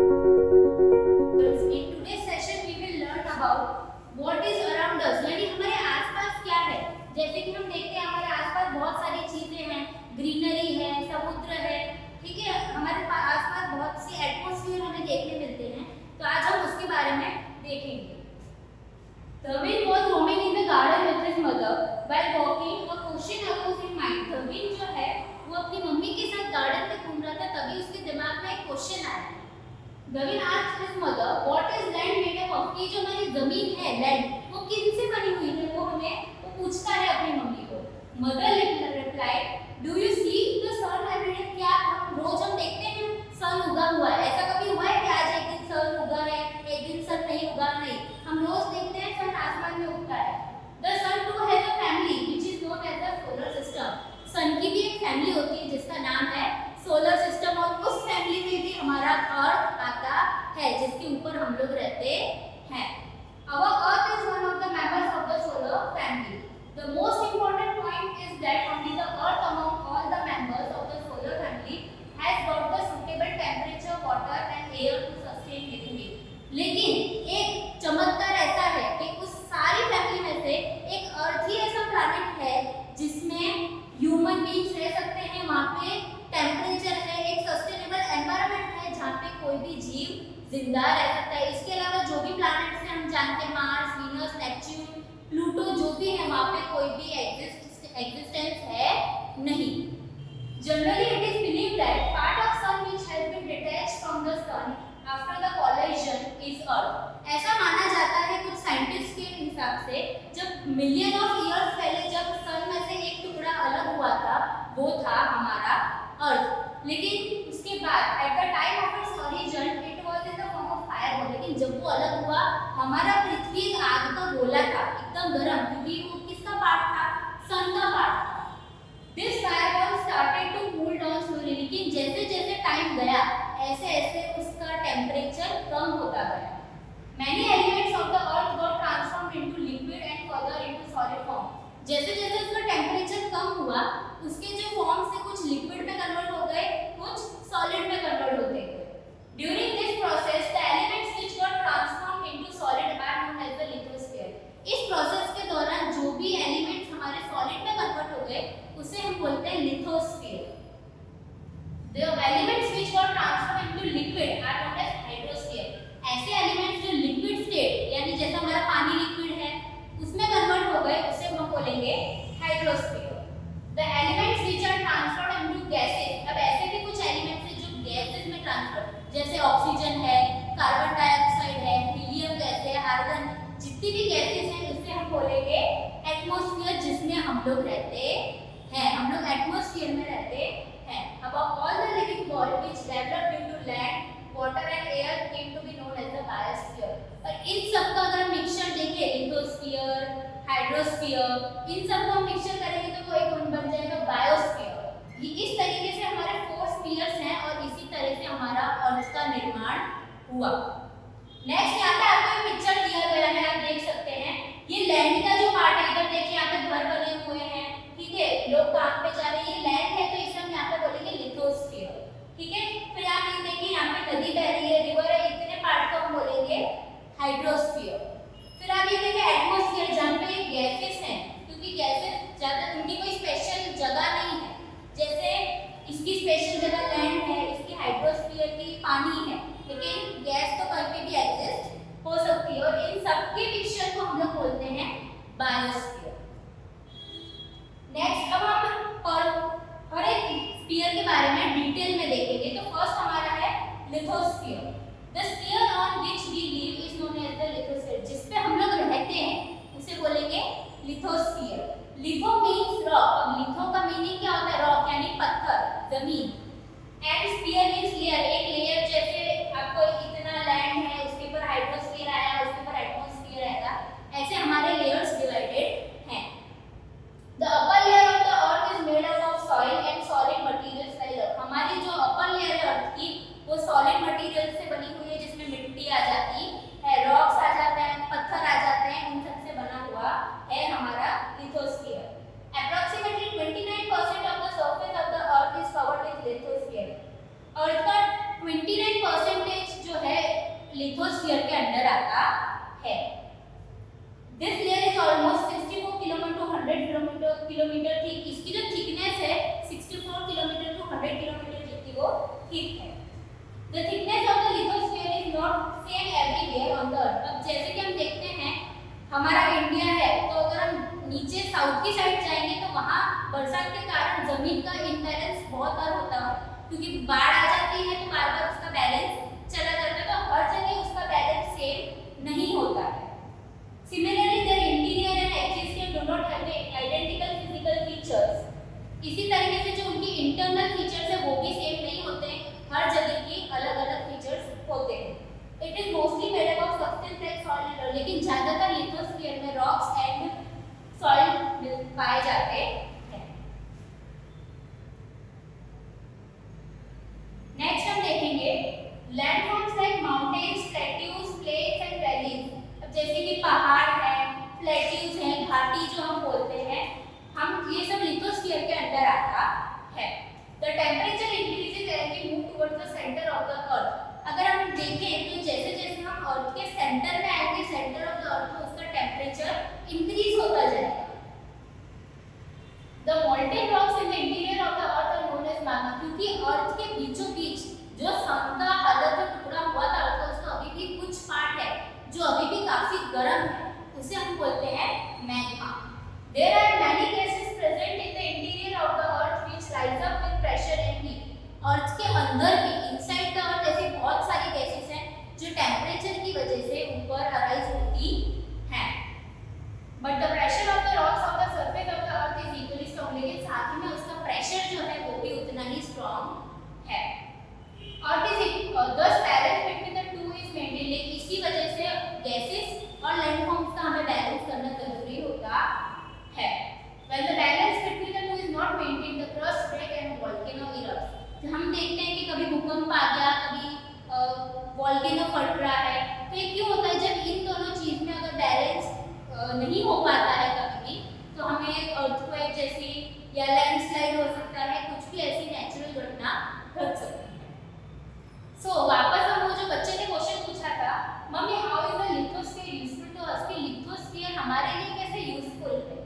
In today's session we will learn about what is around us, यानी हमारे आसपास क्या है। जैसे कि हम देखते हैं हमारे आसपास बहुत सारी चीजें हैं, ग्रीनरी है, समुद्र है, ठीक है, हमारे आसपास बहुत सी एटमॉस्फेयर हमें देखने मिलते हैं। तो आज हम उसके बारे में देखेंगे। Darwin was roaming in the garden with his mother while walking. A question arose in mind. Darwin जो है वो अपनी मम्मी के साथ गार्डन में घूम रहा था, तभी उसके दिमाग में एक क्वेश्चन आया। Darwin asked his mother, "What is land made up of?" कि जो हमारी जमीन है, लैंड, वो किनसे बनी हुई है? वो पूछता है अपनी मम्मी को। Mother replied, "Do you see the sun every day?" क्या रोज हम देखते हैं सन उगा हुआ है? ऐसा कभी हुआ है कि आज एक दिन सन उगा है, एक दिन सन नहीं उगा? नहीं, हम रोज देखते हैं सन आसमान में उगता है। The sun too has a family which is known as the solar system. सन की भी एक फैमिली होती है जिसका नाम है सोलर सिस्टम, और उस फैमिली में भी हमारा अर्थ आता है जिसके ऊपर हम लोग रहते हैं। Our earth is one of the members of the solar family. The most important point is that only the earth among all the members of the solar family has got the suitable temperature, water and air to sustain living it. लेकिन एक चमत्कार ऐसा है कि उस सारी family में से एक अर्थ ही ऐसा प्लैनेट है जिसमें ह्यूमन बीइंग्स रह सकते हैं, वहाँ पे टेम्परेचर है, एक सस्टेनेबल एनवायरनमेंट है जहाँ पे कोई भी जीव जिंदा रह सकता है। इसके अलावा जो भी प्लैनेट्स हैं हम जानते हैं, मार्स, वीनस, नेपच्यून, प्लूटो, जो भी है वहाँ पे कोई भी एग्जिस्टेंस है नहीं। Generally it is believed that part of sun which has been detached from the sun after the collision is earth. ऐसा माना जाता है कुछ साइंटिस्ट के हिसाब से, जब मिलियन ऑफ इयर्स पहले जब सन में से एक टुकड़ा अलग हुआ था, वो था हमारा अर्थ। लेकिन उसके बाद at the time of its origin it was in the form of fire. लेकिन जब वो अलग हुआ, हमारा पृथ्वी एक आग का गोला था, एकदम गर्म, क्योंकि वो किसका पार्ट था? सन का पार्ट था। This fireball started to cool down slowly. लेकिन जैसे जैसे टाइम गया, ऐसे ऐसे उसका टेम्परेचर कम होता गया। Many elements of the earth got transformed into liquid and further into solid form. जैसे जैसे उसका टेम्परेचर कम हुआ, उसके जो फॉर्म से कुछ लिक्विड में कन्वर्ट हो गए, कुछ सॉलिड में कन्वर्ट होते गए। During this process, the elements which got transformed into solid are known as the lithosphere. इस प्रोसेस के दौरान जो भी एलिमेंट्स हमारे सॉलिड में कन्वर्ट हो गए, उसे हम बोलते हैं lithosphere. The elements which got transformed into liquid are known as hydrosphere. ऐसे एलिमेंट्स जो लिक्विड स्टेट, यानी जैसा हमारा पानी लिक्विड है, उसमें कन्वर्ट हो गए, उसे हम बोलेंगे hydrosphere. The elements which are transformed into gases. अब ऐसे भी कुछ एलिमेंट्स हैं जो गैसेस में ट्रांसफर, जैसे ऑक्सीजन है, कार्बन डाइऑक्साइड है, हीलियम गैस है, आर्गन, जितनी भी गैसेस हैं उसे हम बोलेंगे एटमॉस्फेयर, जिसमें हम लोग रहते हैं। हम लोग एटमॉस्फेयर में रहते हैं। Above all the living body which developed into land, water and air came to be known as the biosphere. और इन सब का अगर मिक्सचर देखें, लिथोस्फीयर, हाइड्रोस्फीयर, इन सब को हम मिक्सचर करेंगे तो वो एक बन जाएगा बायोस्फीयर। ये इस तरीके से हमारे 4 स्फीयर्स हैं और इसी तरह से हमारा अर्थ का निर्माण हुआ। नेक्स्ट यहाँ पे आपको एक पिक्चर दिया गया है, आप देख सकते हैं। ये लैंड का जो पार्ट है, इधर देखिए यहाँ पे घर बने हुए हैं, ठीक है, लोग काम पे जा रहे हैं, ये लैंड है, तो इसे हम यहाँ पे बोलेंगे लिथोस्फीयर, ठीक है। फिर आप ये देखिए यहाँ पे नदी बह रही है, रिवर है, इतने पार्ट को हम बोलेंगे हाइड्रोस्फीयर। फिर आप ये देखिए एटमॉस्फेयर, जहाँ पे ये गैसेस हैं, क्योंकि गैसेस ज्यादा, उनकी कोई स्पेशल जगह नहीं है, जैसे इसकी स्पेशल जगह लैंड है, इसकी हाइड्रोस्फीयर की पानी है, लेकिन गैस तो कहीं पे भी एग्जिस्ट हो सकती है, और इन सबके मिक्सचर को हम लोग बोलते हैं बायोस्फीयर। नेक्स्ट अब हम हर एक स्फीयर के बारे में डिटेल में देखेंगे। तो फर्स्ट हमारा है lithosphere. The sphere on which we live is known as the lithosphere. जिस पे हम लोग रहते हैं उसे बोलेंगे लिथोस्फीयर। Litho means rock. अब लिथो का मीनिंग क्या होता है? रॉक यानी पत्थर, जमीन। एंड स्फीयर मींस लेयर, एक लेयर, जैसे आपको इतना लैंड है, उसके ऊपर हाइड्रोस्फीयर आया, उसके ऊपर एटमॉस्फेयर आएगा, ऐसे हमारे लेयर्स डिवाइडेड हैं। The upper layer of the earth is made up of soil and solid materials like rock. हमारी जो अपर लेयर है अर्थ की, वो सॉलिड मटेरियल से बनी हुई है, जिसमें मिट्टी आ जाती है, रॉक्स आ जाते हैं, पत्थर आ जाते हैं, उन सब से बना हुआ है हमारा lithosphere. Approximately 29% of the surface of the earth is covered with lithosphere. Earth का 29% जो लिथोस्फीयर के अंडर आता है। This layer is almost 64 kilometre to 100 kilometre thick. इसकी जो थिकनेस है 64 किलोमीटर टू 100 किलोमीटर जितनी वो थिक है। The thickness of the lithosphere is not same everywhere on the earth। अब जैसे कि हम देखते हैं हमारा इंडिया है, तो अगर हम नीचे साउथ की साइड जाएंगे तो वहाँ बरसात के कारण जमीन का इम्बैलेंस बहुत बार होता है, क्योंकि बाढ़ आ जाती है तो बार बार उसका बैलेंस चला जाता है, तो हर जगह उसका बैलेंस सेम नहीं होता है। Similarly, their interior and exterior do not have the identical physical features। इसी तरीके से जो उनकी इंटरनल फीचर्स है वो भी सेम नहीं होते, हर जगह की अलग अलग फीचर्स होते हैं। It is mostly made up of substance like soil and, लेकिन ज्यादातर लिथोस्फीयर में रॉक्स एंड सॉइल पाए जाते हैं। नेक्स्ट हम देखेंगे landforms like mountains, plateaus, plains and valleys. अब जैसे कि पहाड़ है, प्लेट्यूज है, घाटी जो हम बोलते हैं, हम ये सब लिथोस्फीयर के अंदर आता है। The temperature increases as we move towards the center of the earth। अगर हम देखें तो जैसे जैसे हम अर्थ के सेंटर में आएंगे, सेंटर ऑफ द अर्थ में उसका टेम्परेचर इंक्रीज होता जाएगा। The molten rocks in the interior of the earth are known as magma। क्योंकि अर्थ के बीचों बीच जो सन का अलग जो टुकड़ा हुआ था अर्थ का, उसका अभी भी कुछ पार्ट है जो अभी भी काफी गर्म है, उसे हम बोलते हैं magma. There are many gases present in the interior of the earth which rise up with pressure and heat। अर्थ के अंदर भी इनसाइड द अर्थ ऐसी बहुत सारी गैसेस हैं जो टेम्परेचर की वजह से ऊपर अराइज होती हैं। But the pressure of the rocks of the surface of the earth is equally strong. लेकिन साथ ही में उसका प्रेशर जो है वो भी उतना ही स्ट्रांग है। अर्थ इज दस balance between the two is maintain. इसी वजह से गैसेस और लैंडफॉर्म्स का हमें बैलेंस करना जरूरी होता है। When the balance between the two is not maintained, the crust break and volcano erupts। हम देखते हैं कि कभी भूकंप आ गया, कभी वॉल्केनो फट रहा है, तो ये क्यों होता है? जब इन दोनों चीज में अगर बैलेंस नहीं हो पाता है कभी भी, तो हमें अर्थक्वेक जैसी या लैंडस्लाइड हो सकता है, कुछ भी ऐसी नेचुरल घटना घट सकती है। सो वापस हम वो जो बच्चे ने क्वेश्चन पूछा था, mummy how is the lithosphere useful to us? कि लिथोस्फीयर हमारे लिए कैसे यूजफुल है?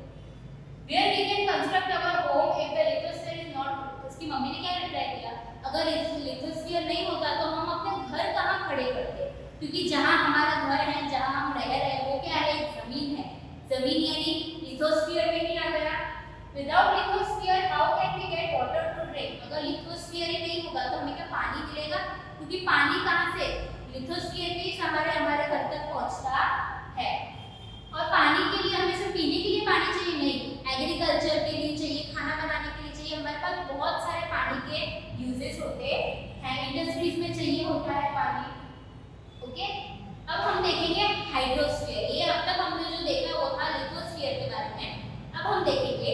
Where we can construct our home if the lithosphere is not। उसकी मम्मी ने क्या रिप्लाई किया, अगर लिथोस्फीयर नहीं होता तो हम अपने घर कहाँ खड़े करते? क्योंकि जहाँ हमारा घर है, जहाँ हम रह रहे हैं, वो क्या है? जमीन है। जमीन यानी लिथोस्फीयर में नहीं आ गया। Without lithosphere how can we get water to drink? अगर लिथोस्फीयर ही नहीं होगा तो हमें क्या पानी मिलेगा? क्योंकि पानी कहाँ से? लिथोस्फीयर भी हमारे घर तक पहुँचता है। और पानी के लिए हमें सिर्फ पीने के लिए पानी चाहिए नहीं, एग्रीकल्चर के लिए चाहिए, खाना बनाने के लिए चाहिए। हमारे पास बहुत सारे पानी के यूजेस होते हैं, इंडस्ट्रीज में चाहिए होता है पानी। ओके, अब हम देखेंगे हाइड्रोस्फीयर। ये अब तक हमने जो देखा वो था लिथोस्फीयर के बारे में। अब हम देखेंगे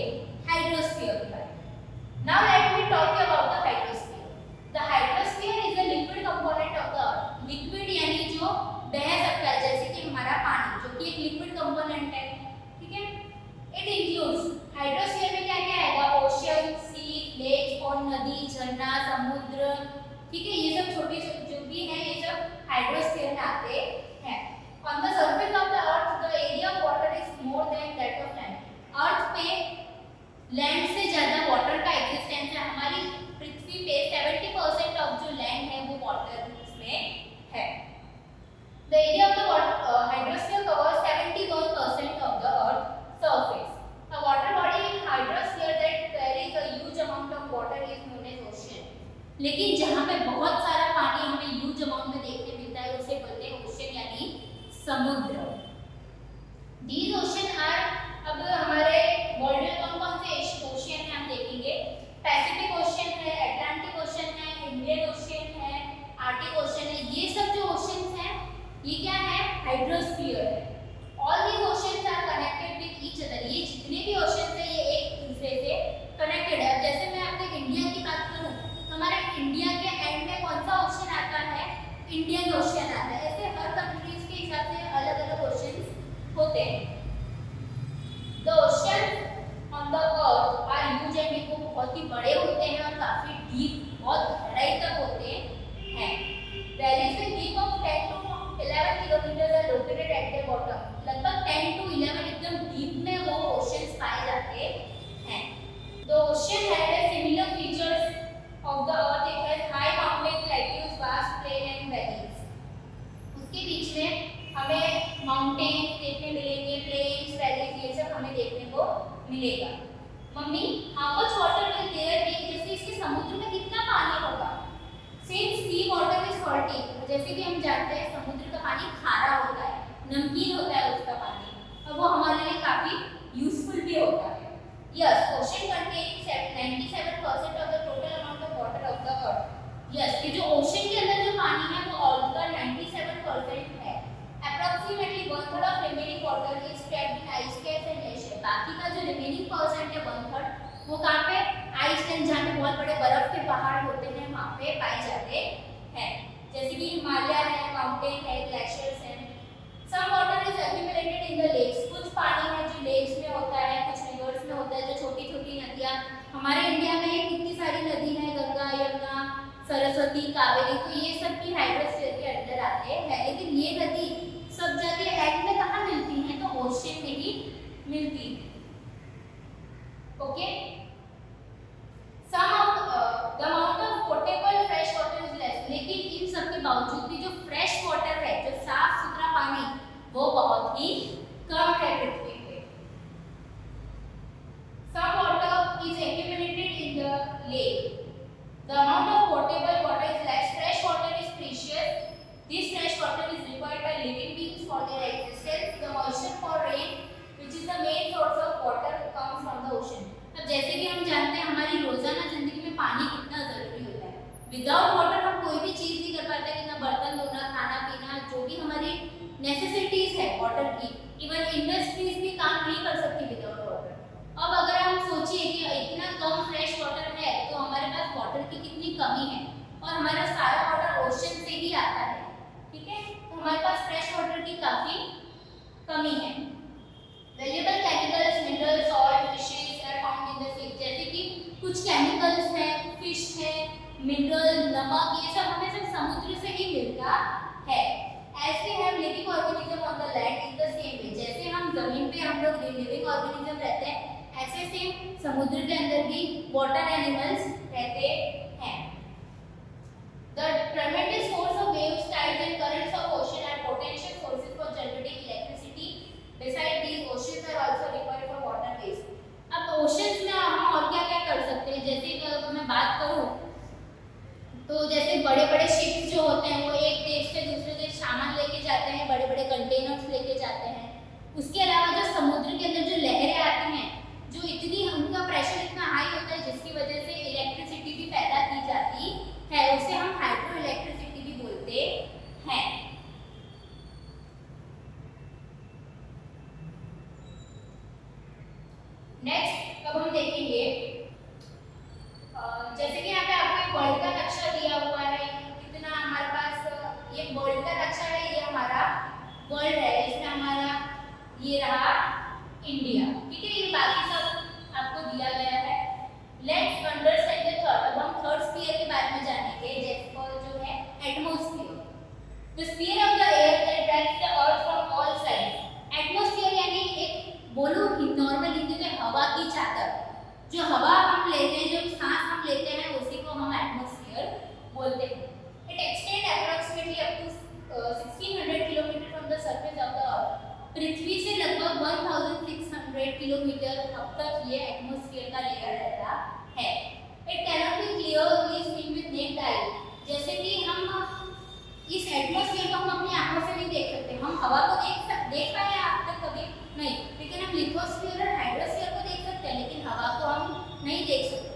हाइड्रोस्फीयर के बारे में। Now let me talk about the hydrosphere. The hydrosphere is the liquid component of the earth. Liquid यानी जो बह सकता है, जैसे कि हमारा पानी जो कि एक लिक्विड कंपोनेंट है, ठीक है। इट इंक्लूड्स, हाइड्रोस्फीयर में क्या क्या आएगा? ओशियन, सी, लेक, पॉन्ड, नदी, झरना, समुद्र, ठीक है। ये सब छोटे जो भी हैं ये सब हाइड्रोस्फीयर में आते हैं। On the surface of the earth the area of water is more than that of land. Earth पे लैंड से ज्यादा वाटर का एग्जिस्टेंस है। हमारी पृथ्वी पे 70% ऑफ जो लैंड है वो वाटर में है। The area of the hydrosphere covers 71% of the Earth's surface. A water body in hydrosphere that carries a huge amount of water is known as ocean। लेकिन जहाँ पे बहुत सारा पानी हमें ह्यूज अमाउंट में देखने मिलता है उसे बोलते हैं ओशन यानी समुद्र। These ocean are, अब हमारे वर्ल्ड में कौन से ओशियन है हम देखेंगे। पैसिफिक ओशियन है, अटलांटिक ओशियन है, इंडियन ओशियन है, आर्टिक ओशियन है। ये सब जो ओशियंस हैं ये क्या है? हाइड्रोस्फीयर है। All these oceans are connected with each other. ये जितने भी ओशियंस हैं ये एक दूसरे से कनेक्टेड है। जैसे मैं अपने इंडिया की बात करूं तो हमारे इंडिया के एंड में कौन सा ओशियन आता है? इंडियन ओशियन आता है। ऐसे हर कंट्रीज के हिसाब से अलग अलग ओशियंस होते हैं। The ocean on the earth are huge and वो बहुत ही बड़े होते हैं और काफी डीप, बहुत गहराई तक होते हैं। वैलीज में डीप ऑफ 10 to जैसे कि हम जानते हैं समुद्र का पानी खारा होता है, नमकीन होता है उसका पानी, और वो हमारे लिए काफी यूजफुल भी होता है। Yes, ocean containing 97% of the total amount of water of the earth. Yes, ये जो ओशन के अंदर जो पानी है वो ऑलका 97% है। Approximately 1/3 of remaining water is trapped in ice caps and glacier. बाकी का जो रिमेनिंग परसेंट है 1/3 वो कहाँ पे, आइस कैप जहाँ पे बहुत बड़े बर्फ के पहाड़ होते हैं वहाँ पे पाए जाते हैं, जैसे कि हिमालय है, माउंटेन है, ग्लेशियर्स है। Some water is accumulated in the lakes. कुछ पानी है जो लेक्स में होता है, कुछ रिवर्स में होता है, जो छोटी छोटी नदियाँ, हमारे इंडिया में कितनी सारी नदी है, गंगा, यमुना, सरस्वती, कावेरी, तो ये सब की हाइड्रोस्फीयर के अंदर आते हैं। लेकिन ये नदी सब जगह एंड में कहाँ मिलती हैं, तो ओशन में ही मिलती है। Okay, some of the amount of potable fresh water is less. लेकिन इन सब के बावजूद भी जो फ्रेश वाटर है, जो साफ सुथरा पानी, वो बहुत ही कम है पृथ्वी पे। Some water is accumulated in the lake. The amount of potable water is less. Fresh water is precious. This fresh water is required by living beings for their existence. The moisture for rain which is the main source of water comes from the ocean. अब जैसे कि हम जानते हैं हमारी रोजाना जिंदगी में पानी कितना जरूरी होता है। विदाउट वाटर हम कोई भी चीज नहीं कर पाते, कि ना बर्तन धोना, खाना पीना, जो भी हमारी नेसेसिटीज है वाटर की, इवन इंडस्ट्रीज भी काम नहीं कर सकती विदाउट वाटर। अब अगर हम सोचिए कि इतना कम फ्रेश वाटर है तो हमारे पास वाटर की कितनी कमी है, और हमारा सारा वाटर ओशन से ही आता है, ठीक है, तो हमारे पास फ्रेश वाटर की काफी कमी है। Valuable chemicals, minerals, salt, fishes are found in the sea. जैसे कि कुछ केमिकल्स है, फिश है, मिनरल, नमक, ये सब हमें सिर्फ समुद्र से ही मिलता है। As we have living organism on the land in the same way, जैसे हम जमीन पे हम लोग लिविंग ऑर्गेनिज्म रहते हैं, ऐसे सेम समुद्र के अंदर भी वाटर एनिमल्स रहते हैं। The tremendous force of waves, tides and currents of ocean are potential sources for generating electricity. Besides these, oceans are also required for waterways. अब ओशंस में हम और क्या क्या कर सकते हैं, जैसे कि अगर मैं बात करूँ तो जैसे बड़े बड़े शिप्स जो होते हैं वो एक देश से दूसरे देश सामान लेके जाते हैं, बड़े बड़े कंटेनर्स लेके जाते हैं। उसके अलावा जो समुद्र के अंदर जो लहरें आती हैं, जो इतनी उनका प्रेशर इतना हाई होता है जिसकी वजह से इलेक्ट्रिसिटी भी पैदा की जाती है, उसे हम हाइड्रो इलेक्ट्रिसिटी भी बोलते हैं। नेक्स्ट अब हम देखेंगे, जैसे कि यहाँ पे आपको एक वर्ल्ड का नक्शा दिया हुआ है, कितना हमारे पास ये वर्ल्ड का नक्शा है, ये हमारा वर्ल्ड है, इसमें हमारा ये रहा इंडिया, ठीक है, ये बाकी सब आपको दिया गया है। Let's understand the third. अब हम थर्ड स्फीयर के बारे में जानेंगे, जैसे जो है atmosphere. The sphere of the air that traps the earth from all sides. Atmosphere यानी एक बोलो नॉर्मल हिंदी में हवा की चादर, जो हवा हम लेते हैं, जो सांस हम लेते हैं, उसी को हम एटमॉस्फेयर बोलते हैं। It extend approximately up to 1600 kilometre from the surface of the earth. पृथ्वी से लगभग 1600 किलोमीटर अब तक ये एटमॉस्फेयर का लेयर रहता है। It cannot be clearly seen with necked आई। जैसे कि हम इस एटमॉस्फेयर को हम अपनी आंखों से नहीं देख सकते, हम हवा को देख पाए आप तक कभी नहीं, लेकिन हम लिथोस्फीयर और हाइड्रोस्फीयर को देख सकते हैं, लेकिन हवा को हम नहीं देख सकते।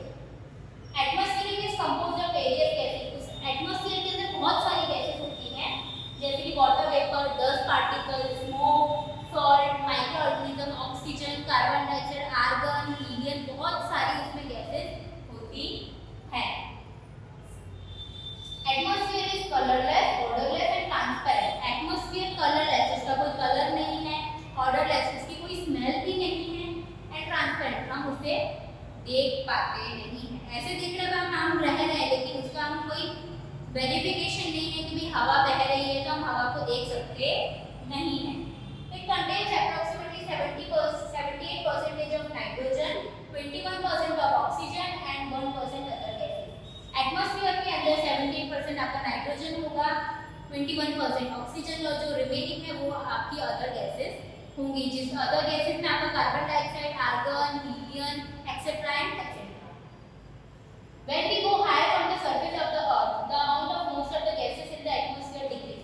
Atmosphere is composed of various gases. Atmosphere के अंदर बहुत सारी गैसेस होती हैं, जैसे कि water vapour, dust particles, smoke, salt, micro organism, oxygen, carbon dioxide, argon, helium, बहुत सारी उसमें गैसेस होती हैं। Atmosphere is colourless, odourless and transparent. Atmosphere colourless, उसका कोई कलर नहीं है, ऑर्डरलेस, उसकी कोई स्मेल भी नहीं है, एंड ट्रांसपेरेंट, हम उसे देख पाते नहीं हैं। ऐसे देख रहे हैं हम रह रहे हैं, लेकिन उसका हम कोई वेरिफिकेशन नहीं है कि भाई हवा बह रही है तो हम हवा को देख सकते नहीं हैं। It contains approximately 78% of nitrogen, 21% of oxygen and 1% other gases. Atmosphere के अंदर 78% आपका नाइट्रोजन होगा, 21% ऑक्सीजन, और जो रिमेनिंग है वो आपकी अदर गैसेस होंगी, जिस अदर गैसेस में आपका carbon dioxide, argon, helium etcetera and etcetera. When we go higher from the surface of the earth, the amount of most of the gases in the atmosphere decreases.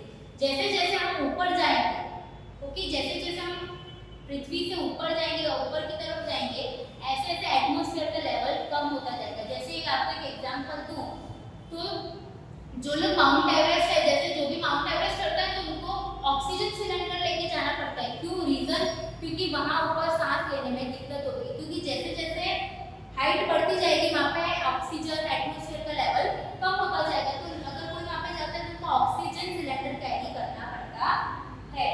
जो लोग mount Everest है, जैसे जो भी mount Everest चढ़ता है तो उनको ऑक्सीजन सिलेंडर लेके जाना पड़ता है। क्यों? रीजन, क्योंकि वहां ऊपर सांस लेने में दिक्कत होगी, क्योंकि जैसे जैसे हाइट बढ़ती जाएगी वहां पे ऑक्सीजन एटमॉस्फेयर का लेवल कम होता जाएगा। तो अगर कोई वहां पे जाता है तो उनको ऑक्सीजन सिलेंडर कैरी करना पड़ता है।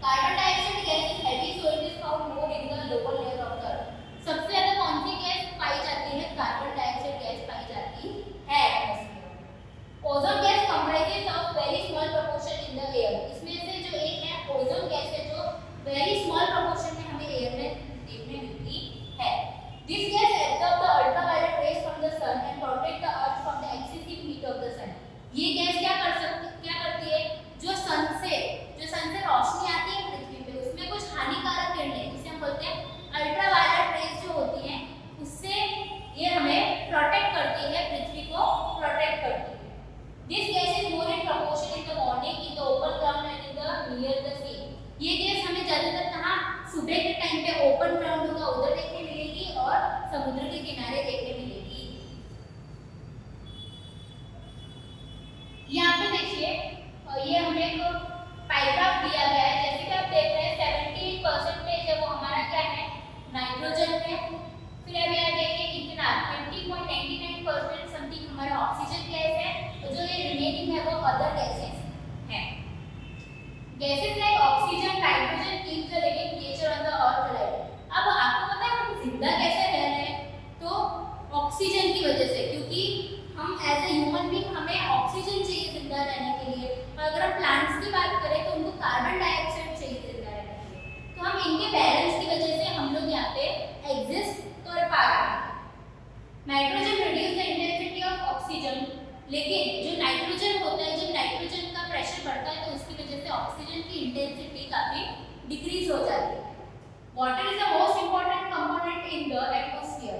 Carbon dioxide gas is heavy, so it is found more in the lower layer of the अर्थ। सबसे ज्यादा कौन सी गैस पाई जाती है? कार्बन डाइऑक्साइड गैस पाई जाती है atmosphere. Ozone gas comprises of very small proportion in the air. इसमें से जो एक है ओजोन गैस है जो वेरी स्मॉल प्रोपोर्शन में हमें एयर में देखने मिलती है। This gas absorb the ultraviolet rays from the sun and protect the earth from the excessive heat of the sun। ये गैस क्या करती है? जो सन से रोशनी आती है पृथ्वी पे, उसमें कुछ हानिकारक किरणें जिसे हम बोलते हैं अल्ट्रावायलेट रेज जो होती हैं, उससे ये हमें प्रोटेक्ट करती है, पृथ्वी को प्रोटेक्ट करती है। This gas is more in proportion in the morning in the open ground and in the near the sea. ये गैस हमें ज्यादातर कहाँ? सुबह के टाइम पे ओपन ग्राउंड होगा उधर देखने मिलेगी और समुद्र के किनारे देखने मिलेगी। यहाँ पे देखिए ये हमें एक पैराग्राफ दिया गया है। जैसे कि आप देख रहे हैं 78% है वो हमारा क्या है? नाइट्रोजन है। फिर अब यहाँ देखिए कितना 20.99% समथिंग हमारा ऑक्सीजन गैस है। तो जो ये रिमेनिंग है वो अदर गैसेस हैं। Gases like oxygen, nitrogen keep the living creature on the earth alive. अब आपको पता है हम जिंदा कैसे रह रहे हैं? तो ऑक्सीजन की वजह से, क्योंकि हम एज ए ह्यूमन बीइंग हमें ऑक्सीजन चाहिए जिंदा रहने के लिए। और अगर हम प्लांट्स की बात करें तो उनको कार्बन डाइऑक्साइड चाहिए जिंदा रहने के लिए। तो हम इनके बैलेंस की वजह से हम लोग यहाँ पे एग्जिस्ट कर पा रहे हैं। Nitrogen reduce the intensity of oxygen, लेकिन जो नाइट्रोजन होता है, जब नाइट्रोजन का प्रेशर बढ़ता है तो उसकी वजह से ऑक्सीजन की इंटेंसिटी काफी डिक्रीज हो जाती है। Water is the most important component in the atmosphere.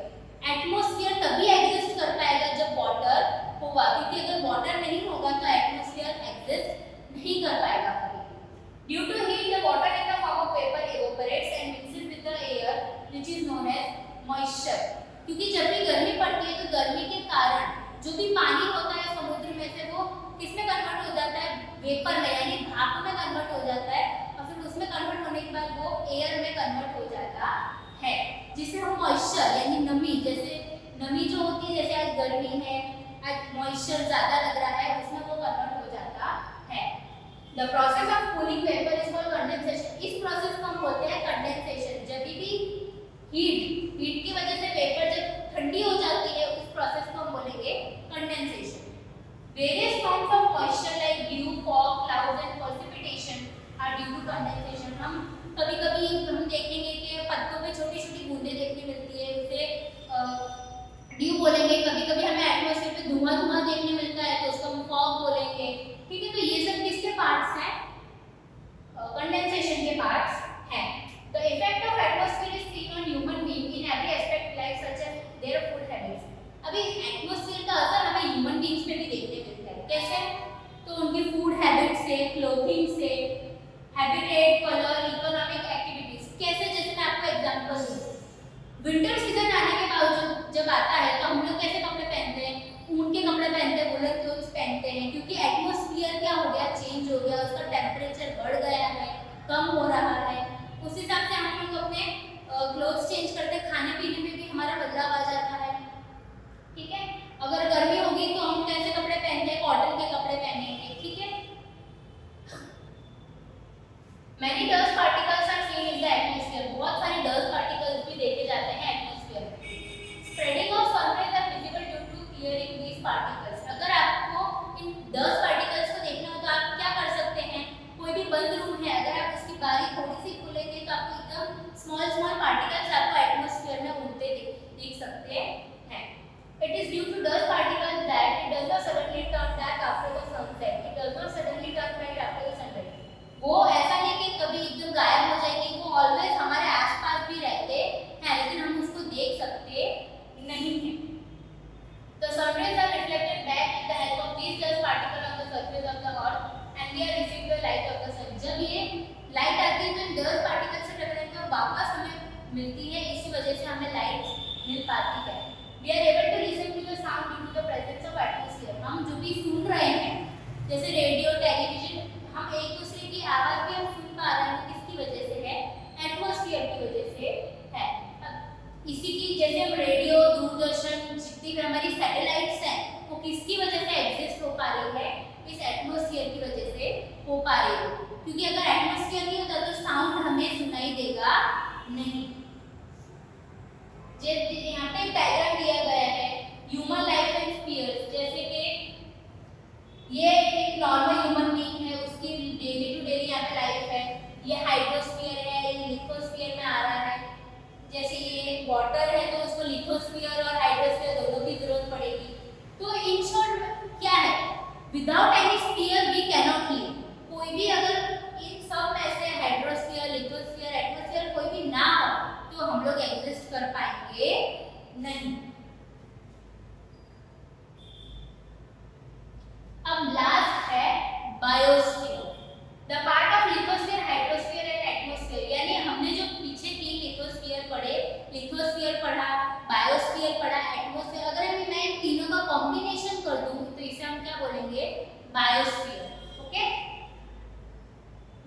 Atmosphere तभी एग्जिस्ट कर पाएगा जब वाटर होगा, क्योंकि अगर वाटर नहीं होगा तो एटमॉस्फेयर एग्जिस्ट नहीं कर पाएगा कभी। Due to heat the water in the form of vapour evaporates and mixes with the air which is known as moisture. क्योंकि जब भी गर्मी पड़ती है तो गर्मी के कारण जो भी पानी होता है समुद्र में से वो किसमें कन्वर्ट हो जाता है? वेपर में, यानी भाप में कन्वर्ट हो जाता है और फिर उसमें कन्वर्ट होने के बाद वो एयर में कन्वर्ट हो जाता है, जिसे हम मॉइस्चर यानी नमी, जैसे नमी जो होती है, जैसे आज गर्मी है, आज मॉइस्चर ज्यादा लग रहा है, उसमें वो कन्वर्ट हो जाता है। The process of cooling vapour is called condensation. इस प्रोसेस को हम बोलते हैं कंडेंसेशन। जब भी हीट की वजह से वेपर जब ठंडी हो जाती है उस प्रोसेस को हम बोलेंगे condensation. Various forms of moisture like dew, fog, clouds and precipitation are due to condensation। हम कभी-कभी हम देखेंगे कि पत्तों पे छोटी-छोटी बूंदें देखने मिलती है, उसे ड्यू बोलेंगे। कभी-कभी हमें एटमॉस्फेयर पे धुआं देखने मिलता है तो उसको हम फॉग बोलेंगे। ठीक है, तो ये सब किसके पार्ट्स हैं? कंडेंसेशन के पार्ट्स हैं। The effect of atmosphere is seen on human being in every aspect like such as their food habits। अभी एटमॉस्फेयर का असर हमें ह्यूमन बीइंग्स पे भी देखने मिलता है। कैसे? तो उनकी फूड हैबिट से, क्लोथिंग से, हैबिटेट, कलर, इकोनॉमिक एक्टिविटीज। कैसे? जैसे मैं आपको एग्जांपल दूं, विंटर सीजन आने के बावजूद जब आता है तो हम लोग कैसे कपड़े पहनते हैं? ऊन के कपड़े पहनते हैं, वुलन क्लोथ्स पहनते हैं, क्योंकि एटमॉस्फेयर क्या हो गया? चेंज हो गया, उसका टेम्परेचर बढ़ गया है, कम हो रहा है। उस हिसाब से हम लोग अपने क्लोथ्स चेंज करते हैं। खाने पीने में भी हमारा बदलाव आ जाता है। ठीक है, अगर गर्मी होगी तो हम कैसे कपड़े पहनते हैं? कॉटन के कपड़े पहनेंगे। ठीक है, Many dust particles are seen in the atmosphere। बहुत सारे डस्ट पार्टिकल्स भी देखे जाते हैं एटमॉस्फेयर में। Spreading of surface are visible due to clearing these particles। अगर आपको इन डस्ट पार्टिकल्स को देखना हो तो आप क्या कर सकते हैं? कोई भी बंद रूम है, अगर आप उसकी बारी थोड़ी सी खोलेंगे तो आपको एकदम स्मॉल पार्टिकल्स आपको एटमॉस्फेयर में उड़ते दिख सकते हैं। It is due to dust particles that it does not suddenly turn dark after the sunset। It does not suddenly turn bright after the sunset। वो ऐसा नहीं कि कभी एकदम गायब हो जाएंगे, वो ऑलवेज हमारे आसपास भी रहते हैं, लेकिन हम उसको देख सकते नहीं हैं। The sun rays are reflected back with the help of these dust particles on the surface of the earth and they are received the light of the sun। जब ये लाइट आती है तो इन डस्ट पार्टिकल से टकराकर वापस हमें मिलती है, इसी वजह से हमें लाइट मिल पाती है। क्योंकि सुन रहे हैं, जैसे रेडियो टेलीविजन, हम एक दूसरे की आवाज भी हम सुन पा रहे हैं, किसकी वजह से है? एटमॉस्फेयर की वजह से है। अब इसी की जैसे हम रेडियो, दूरदर्शन, जितनी भी हमारी सैटेलाइट्स हैं वो किसकी वजह से एग्जिस्ट हो पा रही है? इस एटमॉस्फेयर की वजह से हो पा रही है, क्योंकि अगर एटमॉस्फेयर नहीं होता तो साउंड हमें सुनाई देगा नहीं। यहाँ पे डायग्राम दिया गया है ह्यूमन लाइफ एंड स्फीयर्स, जैसे कि ये एक नॉर्मल ह्यूमन बीइंग है, उसकी डेली टू डेली यहाँ पे लाइफ है। ये हाइड्रोस्फीयर है, ये लिथोस्फीयर में आ रहा है। जैसे ये वाटर है तो उसको लिथोस्फीयर और हाइड्रोस्फीयर दोनों की जरूरत पड़ेगी। तो इन शॉर्ट क्या है, without any sphere we cannot live. कोई भी अगर इन सब में से हाइड्रोस्फीयर, लिथोस्फीयर, एटमॉस्फेयर कोई भी ना हो तो हम लोग एग्जिस्ट कर पाएंगे नहीं। अब लास्ट है biosphere, the part of lithosphere, hydrosphere and atmosphere. यानी हमने जो पीछे 3 लिथोस्फीयर पढ़े, लिथोस्फीयर पढ़ा, बायोस्फीयर पढ़ा, एटमॉस्फेयर, अगर मैं इन तीनों का कॉम्बिनेशन कर दूं तो इसे हम क्या बोलेंगे? Biosphere. Okay,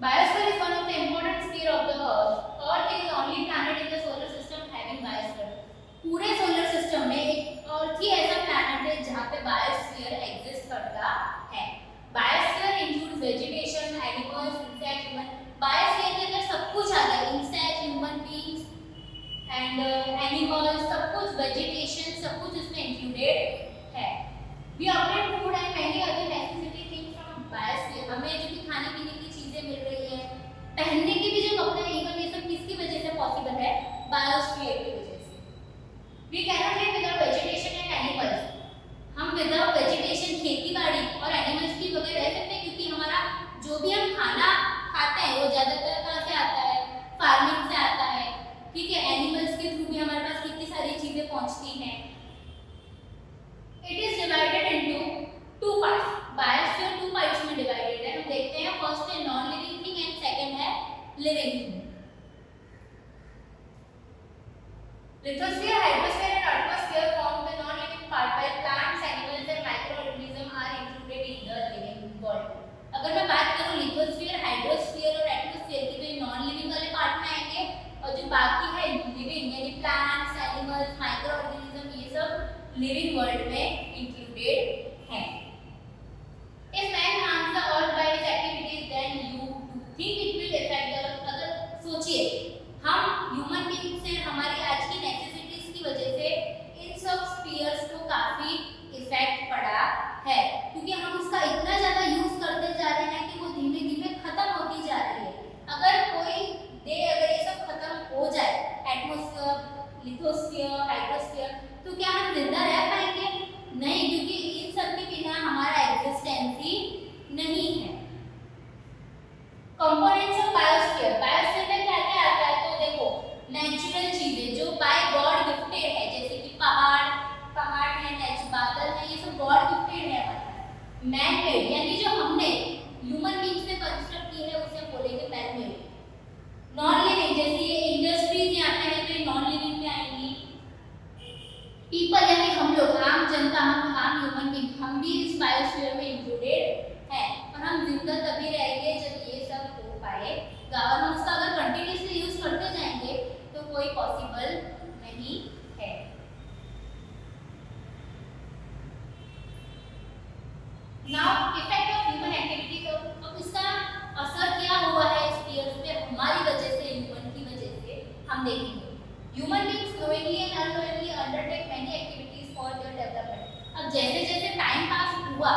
biosphere is one of the important sphere of the earth. Earth is only planet in the solar system having biosphere. पूरे सोलर सिस्टम में एक अर्थ ही ऐसा प्लैनेट है जहां पे बायोस्फीयर एग्जिस्ट करता है। Biosphere includes vegetation, animals, insects, human. Biosphere के अंदर सब कुछ आ गया, insect, human beings and animals, सब कुछ, वेजिटेशन, सब कुछ इसमें इंक्लूडेड है। We obtain food and many other necessity things from biosphere. हमें जो भी खाने पीने की चीजें मिल रही है, पहनने के भी जो कपड़े हैं, इवन ये सब किसकी वजह से पॉसिबल है? बायोस्फीयर की वजह से। We cannot live without vegetation and animals. हम विदाउट वेजिटेशन, खेती बाड़ी और एनिमल्स की बगैर रह सकते हैं, क्योंकि हमारा जो भी हम खाना खाते हैं वो ज्यादातर कहाँ से आता है? फार्मिंग से आता है। ठीक है, एनिमल्स के थ्रू भी हमारे पास कितनी सारी चीजें पहुंचती हैं। It is divided into 2 parts. Biosphere 2 parts में डिवाइडेड है। हम देखते हैं, फर्स्ट है non living thing and second है living thing. Lithosphere, hydrosphere and atmosphere form the non-living part, while plants, animals and microorganisms are included in the living world. अगर मैं बात करूँ लिथोस्फीयर, हाइड्रोस्फीयर और एटमॉस्फेयर की, तो ये नॉन लिविंग वाले पार्ट में आएंगे, और जो बाकी है लिविंग यानी प्लांट्स, एनिमल्स, माइक्रोऑर्गेनिज्म, ये सब लिविंग वर्ल्ड में इंक्लूडेड हैं। If man harms the earth by his activities, then you think it will affect the earth? अगर सोचिए, हम ह्यूमन बीइंग से हमारी आज की नेसेसिटीज की वजह से इन सब स्फीयर्स को काफी इफेक्ट पड़ा है, क्योंकि हम उसका इतना ज्यादा यूज करते जा रहे हैं कि वो धीमे धीमे खत्म होती जा रही है। अगर कोई डे अगर ये सब खत्म हो जाए, एटमॉस्फेयर, लिथोस्फीयर, हाइड्रोस्फीयर, तो क्या हम जिंदा रह पाएंगे? नहीं, क्योंकि इन सब के बिना हमारा एग्जिस्टेंस ही नहीं है। कंपोनेंट्स ऑफ बायोस्फीयर, बायोस्फीयर में क्या क्या आता है? तो देखो, नेचुरल चीजें जो बाय गॉड गिफ्टेड है, जैसे कि पहाड़ है, नेचुरल बादल है, ये सब गॉड गिफ्टेड है हमारा। मैन मेड यानी जो हमने ह्यूमन बीइंग्स ने कंस्ट्रक्ट की है उसे बोलेंगे मैन मेड। नॉन लिविंग, जैसे ये इंडस्ट्रीज यहाँ पे है तो ये नॉन लिविंग में आएंगी। पीपल यानी हम लोग, आम जनता, हम आम ह्यूमन बीइंग, हम भी इस बायोस्फीयर में इंक्लूडेड है, और हम जिंदा तभी रहेंगे जब ये सब हो पाएगा, और हम उसका अगर कंटिन्यूअसली यूज करते जाएंगे तो कोई पॉसिबल नहीं है। Now effect of human activity, तो अब इसका असर क्या हुआ है स्फीयर्स पे हमारी वजह से, ह्यूमन की वजह से, हम देखेंगे। Human beings knowingly and unknowingly undertake many activities for their development. अब जैसे जैसे टाइम पास हुआ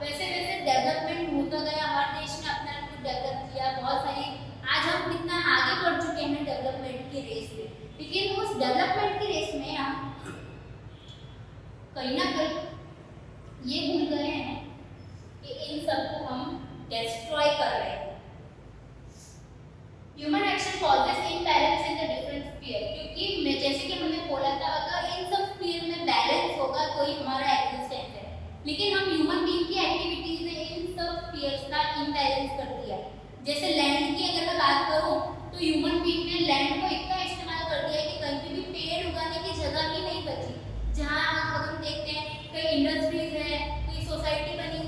वैसे वैसे डेवलपमेंट होता गया, हर देश ने अपना कुछ डेवलप किया, बहुत सारी, आज हम कितना आगे बढ़ चुके हैं डेवलपमेंट की रेस में, लेकिन उस डेवलपमेंट की रेस में हम कहीं ना कहीं ये भूल गए हैं कि इन सबको हम डिस्ट्रॉय कर रहे हैं। Human action causes imbalance in the different sphere, क्योंकि मैं जैसे कि हमने बोला था, अगर इन सब स्फीयर में बैलेंस होगा तो ही हमारा एग्जिस्टेंस है, लेकिन हम ह्यूमन बीइंग की एक्टिविटीज ने इन सब स्फीयर्स का इम्बैलेंस कर दिया। जैसे लैंड की अगर मैं बात करूं तो ह्यूमन बीइंग ने लैंड को इतना इस्तेमाल कर दिया कि कहीं पे भी पेड़ उगाने की जगह ही नहीं बची। जहां हम देखते हैं कई इंडस्ट्रीज है, कोई सोसाइटी बनी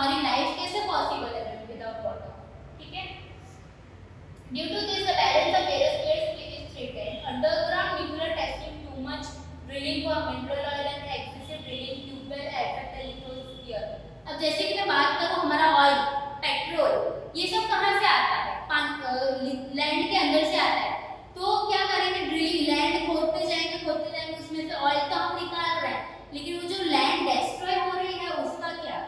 हमारी लाइफ कैसे पॉसिबल है विदाउट वाटर, ठीक है। Due to this the balance of aerospace is threatened, underground nuclear testing, too much drilling for mineral oil and excessive drilling tubewell affect the lithosphere. अब जैसे कि मैं बात करूं हमारा ऑयल, पेट्रोल, ये सब कहां से आता है? लैंड के अंदर से आता है। तो क्या करेंगे, ड्रिलिंग, लैंड खोदते जाएंगे, उसमें से ऑयल तो हम निकाल रहे हैं, लेकिन वो जो लैंड डिस्ट्रॉय हो रही है उसका क्या?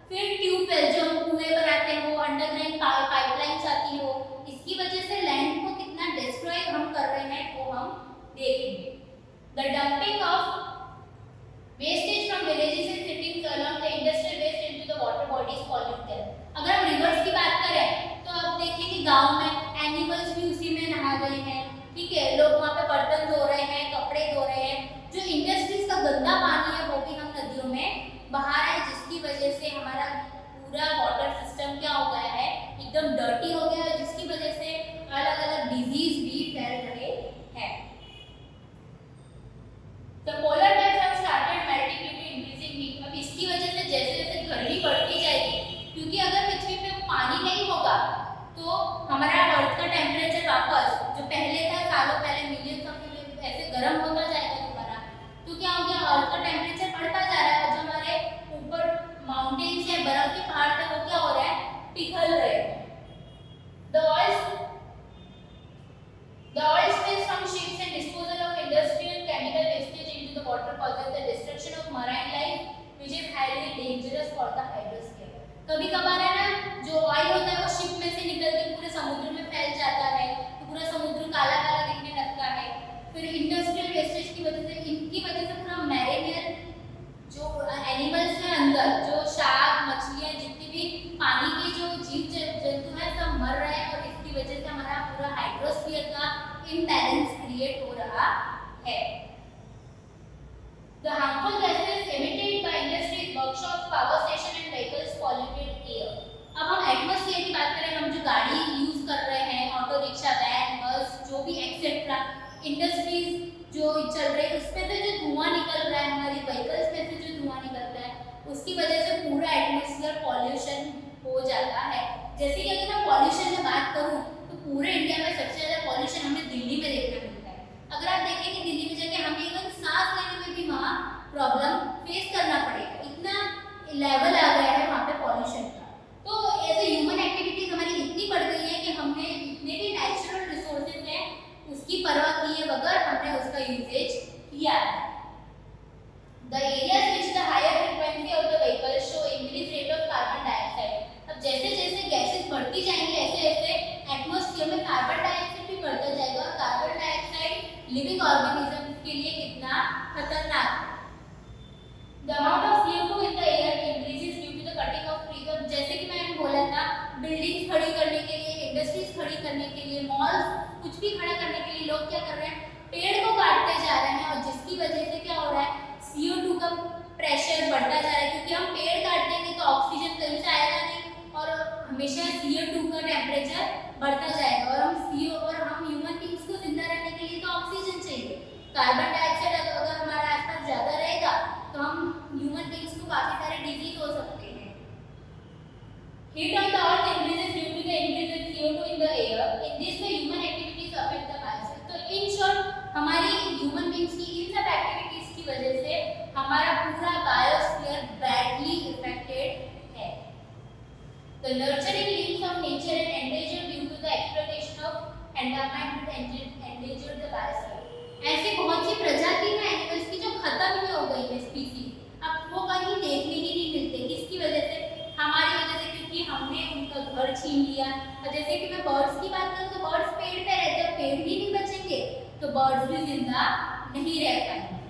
फिर ट्यूबवेल जो हम कुएं बनाते हैं, वो अंडरग्राउंड पाइपलाइंस आती हो, इसकी वजह से लैंड को कितना डिस्ट्रॉय हम कर रहे हैं वो हम देखेंगे। The dumping of wastage from villages and cities along the industrial waste into the water bodies pollute them। अगर हम रिवर्स की बात करें तो अब देखिए कि गांव में एनिमल्स भी उसी में नहा रहे हैं, ठीक है, लोग वहाँ पे बर्तन धो रहे हैं, कपड़े धो रहे हैं, जो इंडस्ट्रीज का गंदा पानी है वो भी हम नदियों में बहा रहे हैं, जिसकी वजह से हमारा पूरा वाटर सिस्टम क्या हो गया है, एकदम डर्टी हो गया है, जिसकी वजह से अलग अलग डिजीज भी फैल रहे हैं। The polar caps have started melting due to increasing heat। अब इसकी वजह से जैसे जैसे गर्मी बढ़ती जाएगी, क्योंकि अगर पृथ्वी पे पानी नहीं होगा तो हमारा अर्थ का टेम्परेचर वापस जो पहले था, सालों पहले, मिलियंस ऑफ ईयर ऐसे गर्म होता जाएगा दोबारा, तो क्या हो गया, अर्थ का टेम्परेचर बढ़ता जा रहा है, और जो हमारे ऊपर माउंटेन्स है, बर्फ के पहाड़ थे, वो क्या हो रहा है, पिघल रहे हैं। The oil spills from ships and disposal of industrial chemical wastage into the water causes the destruction of marine life, which is highly dangerous for the hydrosphere। कभी कभार है ना, जो ऑयल होता है वो शिप में से निकल के पूरे समुद्र में फैल जाता है, तो पूरा समुद्र काला काला दिखने लगता है। फिर इंडस्ट्रियल वेस्टेज की वजह से, इनकी वजह से पूरा मैरिनियर जो एनिमल्स हैं अंदर, जो शार्क, मछलियां, जितनी भी पानी के जो जीव जंतु हैं सब मर रहे हैं, और इसकी वजह से हमारा पूरा हाइड्रोस्फीयर का इम्बैलेंस क्रिएट हो रहा है। The harmful gases emitted by industries, workshops, power station and vehicles polluted air। अब हम एटमॉस्फेयर की बात करें, हम जो गाड़ी यूज कर रहे हैं, ऑटो रिक्शा, वैन, बस, जो भी एक्सेट्रा इंडस्ट्रीज जो चल रही है, उसमें से जो धुआं निकल रहा है, हमारी व्हीकल्स में से जो धुआं निकलता है, उसकी वजह से पूरा एटमॉस्फेयर पॉल्यूशन हो जाता है। जैसे कि अगर मैं पॉल्यूशन में बात करूं तो पूरे इंडिया में सबसे ज्यादा पॉल्यूशन हमें दिल्ली में देखने मिलता है। अगर आप देखें कि दिल्ली में जाके हमें इवन सांस लेने में भी वहाँ प्रॉब्लम फेस करना पड़ेगा, इतना लेवल आ गया है वहाँ पे पॉल्यूशन का। तो एज ए ह्यूमन एक्टिविटीज हमारी इतनी बढ़ गई है कि हमने जितने भी नेचुरल रिसोर्सेज हैं उसकी परवाह किए बगैर हमने उसका यूजेज किया है। The areas which the higher frequency of the vehicles show increased rate of carbon dioxide। अब जैसे जैसे गैसेस बढ़ती जाएंगी ऐसे ऐसे एटमॉस्फेयर में कार्बन डाइऑक्साइड भी बढ़ता जाएगा, और कार्बन डाइऑक्साइड लिविंग ऑर्गेनिजम्स के लिए कितना खतरनाक है। The amount of CO2 in the air increases due to the cutting of trees। अब जैसे कि मैंने बोला था, बिल्डिंग्स खड़ी करने के लिए, इंडस्ट्रीज खड़ी करने के लिए, मॉल्स, कुछ भी खड़ा करने के लिए लोग क्या कर रहे हैं, पेड़ को काटते जा रहे हैं, और जिसकी वजह से क्या हो रहा है, CO2 का प्रेशर बढ़ता जा रहा है, क्योंकि हम पेड़ काट देंगे तो ऑक्सीजन कहीं से आएगा नहीं, और हमेशा CO2 का टेम्परेचर बढ़ता जाएगा, और हम ह्यूमन बींग्स को जिंदा रहने के लिए तो ऑक्सीजन चाहिए। कार्बन डाइऑक्साइड अगर हमारे आसपास ज्यादा रहेगा तो हम ह्यूमन बींग्स को काफी सारे डिजीज हो सकते हैं। Heat on the earth increases due to the increase in CO2 in the air। In this way human activities affect the biosphere। तो इन शॉर्ट हमारी ह्यूमन बींग्स की इन सब एक्टिविटीज की वजह से हमारा पूरा बायोस्फीयर बैडली इफेक्टेड है। The nurturing links of nature and endangered due to the exploitation of environment endangered the biosphere। ऐसी बहुत सी प्रजाति है एनिमल्स की जो खत्म ही हो गई है, स्पीसीज, अब वो कहीं देखने ही नहीं मिलते। किसकी वजह से? हमारी वजह से, क्योंकि हमने उनका घर छीन लिया। और जैसे कि मैं बर्ड्स की बात करूं तो बर्ड्स पेड़ पे रहते हैं, पेड़ ही नहीं बचेंगे तो बर्ड्स भी जिंदा नहीं रह पाएंगे।